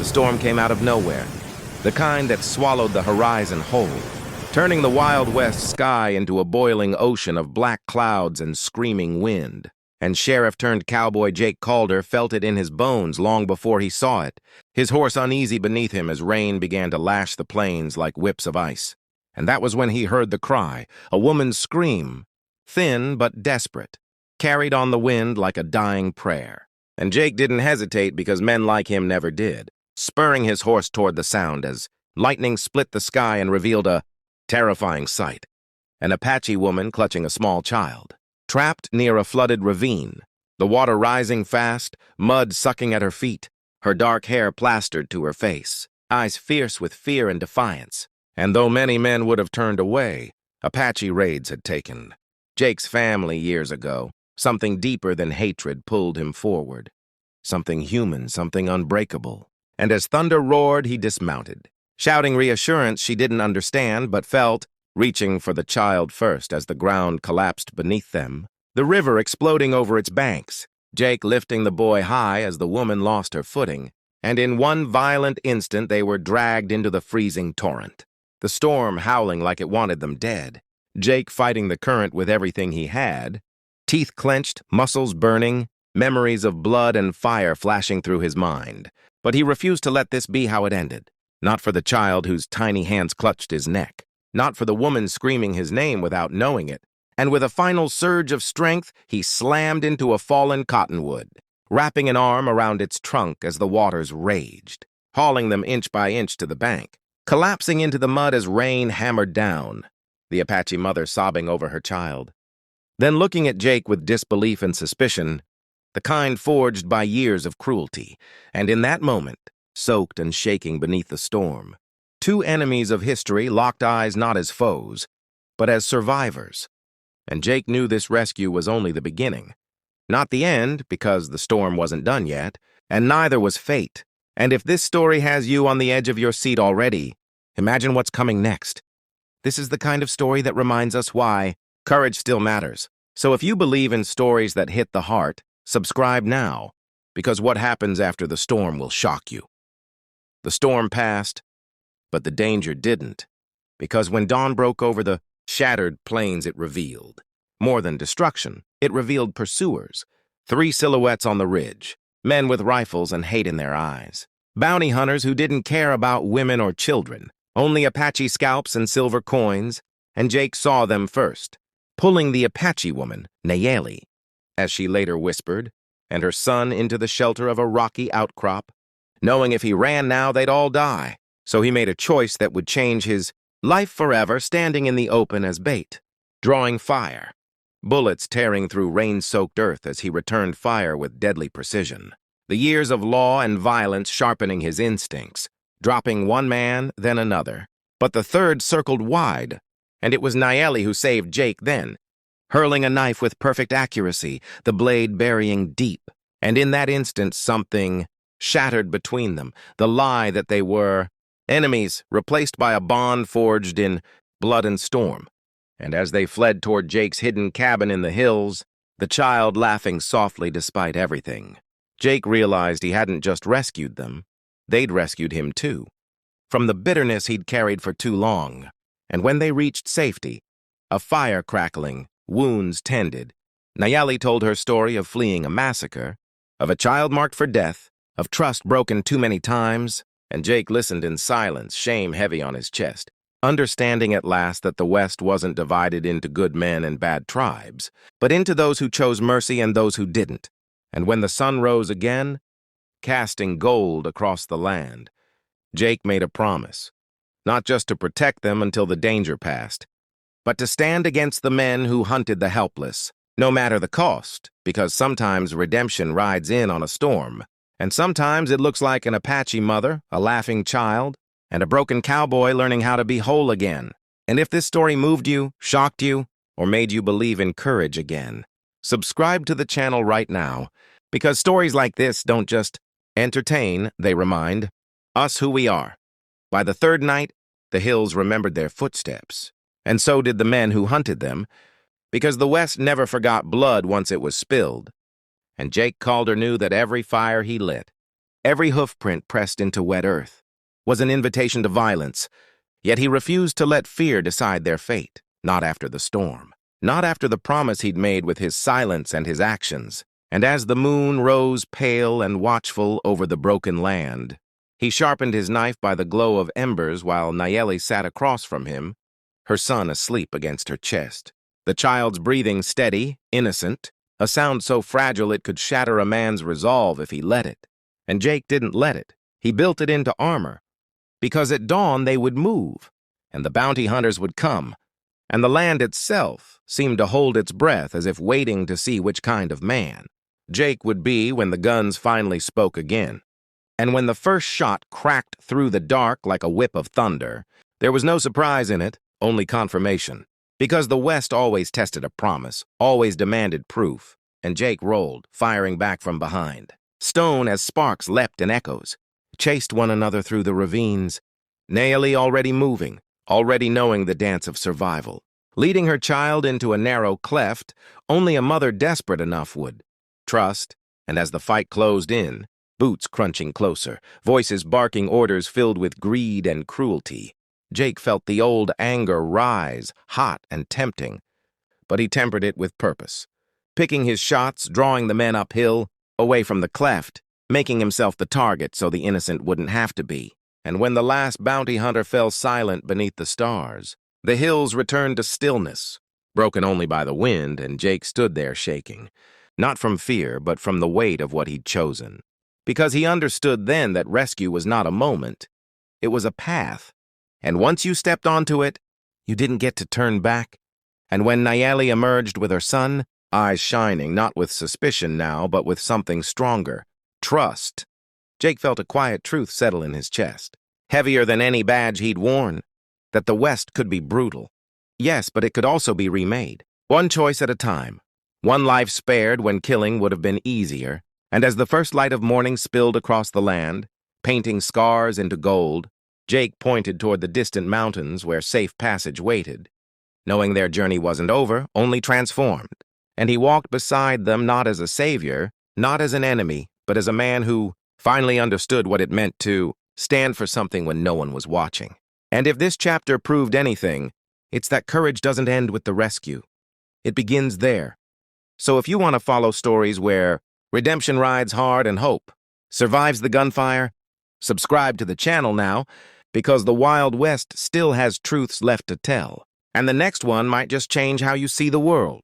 storm came out of nowhere, the kind that swallowed the horizon whole, turning the Wild West sky into a boiling ocean of black clouds and screaming wind. And Sheriff-turned-cowboy Jake Calder felt it in his bones long before he saw it, his horse uneasy beneath him as rain began to lash the plains like whips of ice. And that was when he heard the cry, a woman's scream, thin but desperate, carried on the wind like a dying prayer. And Jake didn't hesitate because men like him never did, spurring his horse toward the sound as lightning split the sky and revealed a terrifying sight. An Apache woman clutching a small child, trapped near a flooded ravine, the water rising fast, mud sucking at her feet, her dark hair plastered to her face, eyes fierce with fear and defiance. And though many men would have turned away, Apache raids had taken Jake's family years ago. Something deeper than hatred pulled him forward. Something human, something unbreakable. And as thunder roared, he dismounted, shouting reassurance she didn't understand but felt, reaching for the child first as the ground collapsed beneath them, the river exploding over its banks, Jake lifting the boy high as the woman lost her footing, and in one violent instant they were dragged into the freezing torrent, the storm howling like it wanted them dead, Jake fighting the current with everything he had, teeth clenched, muscles burning, memories of blood and fire flashing through his mind. But he refused to let this be how it ended, not for the child whose tiny hands clutched his neck, not for the woman screaming his name without knowing it, and with a final surge of strength, he slammed into a fallen cottonwood, wrapping an arm around its trunk as the waters raged, hauling them inch by inch to the bank, collapsing into the mud as rain hammered down, the Apache mother sobbing over her child. Then looking at Jake with disbelief and suspicion, the kind forged by years of cruelty, and in that moment, soaked and shaking beneath the storm, two enemies of history locked eyes not as foes, but as survivors. And Jake knew this rescue was only the beginning. Not the end, because the storm wasn't done yet, and neither was fate. And if this story has you on the edge of your seat already, imagine what's coming next. This is the kind of story that reminds us why courage still matters. So if you believe in stories that hit the heart, subscribe now, because what happens after the storm will shock you. The storm passed, but the danger didn't, because when dawn broke over the shattered plains it revealed, more than destruction, it revealed pursuers, 3 silhouettes on the ridge, men with rifles and hate in their eyes, bounty hunters who didn't care about women or children, only Apache scalps and silver coins, and Jake saw them first, pulling the Apache woman, Nayeli, as she later whispered, and her son into the shelter of a rocky outcrop, knowing if he ran now they'd all die. So he made a choice that would change his life forever, standing in the open as bait, drawing fire, bullets tearing through rain-soaked earth as he returned fire with deadly precision, the years of law and violence sharpening his instincts, dropping one man, then another. But the third circled wide, and it was Nayeli who saved Jake then, hurling a knife with perfect accuracy, the blade burying deep. And in that instant, something shattered between them, the lie that they were enemies replaced by a bond forged in blood and storm. And as they fled toward Jake's hidden cabin in the hills, the child laughing softly despite everything, Jake realized he hadn't just rescued them, they'd rescued him too, from the bitterness he'd carried for too long. And when they reached safety, a fire crackling, wounds tended, Nayeli told her story of fleeing a massacre, of a child marked for death, of trust broken too many times, and Jake listened in silence, shame heavy on his chest, understanding at last that the West wasn't divided into good men and bad tribes, but into those who chose mercy and those who didn't. And when the sun rose again, casting gold across the land, Jake made a promise, not just to protect them until the danger passed, but to stand against the men who hunted the helpless, no matter the cost, because sometimes redemption rides in on a storm, and sometimes it looks like an Apache mother, a laughing child, and a broken cowboy learning how to be whole again. And if this story moved you, shocked you, or made you believe in courage again, subscribe to the channel right now, because stories like this don't just entertain, they remind us who we are. By the third night, the hills remembered their footsteps, and so did the men who hunted them, because the West never forgot blood once it was spilled. And Jake Calder knew that every fire he lit, every hoofprint pressed into wet earth, was an invitation to violence, yet he refused to let fear decide their fate, not after the storm, not after the promise he'd made with his silence and his actions. And as the moon rose pale and watchful over the broken land, he sharpened his knife by the glow of embers while Nayeli sat across from him, her son asleep against her chest. The child's breathing steady, innocent, a sound so fragile it could shatter a man's resolve if he let it. And Jake didn't let it. He built it into armor, because at dawn they would move, and the bounty hunters would come, and the land itself seemed to hold its breath as if waiting to see which kind of man Jake would be when the guns finally spoke again. And when the first shot cracked through the dark like a whip of thunder, there was no surprise in it, only confirmation. Because the West always tested a promise, always demanded proof, and Jake rolled, firing back from behind. Stone as sparks leapt in echoes, chased one another through the ravines. Nayeli already moving, already knowing the dance of survival. Leading her child into a narrow cleft, only a mother desperate enough would trust, and as the fight closed in, boots crunching closer, voices barking orders filled with greed and cruelty, Jake felt the old anger rise, hot and tempting, but he tempered it with purpose, picking his shots, drawing the men uphill, away from the cleft, making himself the target so the innocent wouldn't have to be. And when the last bounty hunter fell silent beneath the stars, the hills returned to stillness, broken only by the wind, and Jake stood there shaking, not from fear, but from the weight of what he'd chosen. Because he understood then that rescue was not a moment, it was a path, and once you stepped onto it, you didn't get to turn back. And when Nayeli emerged with her son, eyes shining, not with suspicion now, but with something stronger, trust, Jake felt a quiet truth settle in his chest, heavier than any badge he'd worn, that the West could be brutal. Yes, but it could also be remade, one choice at a time, one life spared when killing would have been easier. And as the first light of morning spilled across the land, painting scars into gold, Jake pointed toward the distant mountains where safe passage waited, knowing their journey wasn't over, only transformed. And he walked beside them not as a savior, not as an enemy, but as a man who finally understood what it meant to stand for something when no one was watching. And if this chapter proved anything, it's that courage doesn't end with the rescue. It begins there. So if you want to follow stories where redemption rides hard and hope survives the gunfire, subscribe to the channel now, because the Wild West still has truths left to tell, and the next one might just change how you see the world.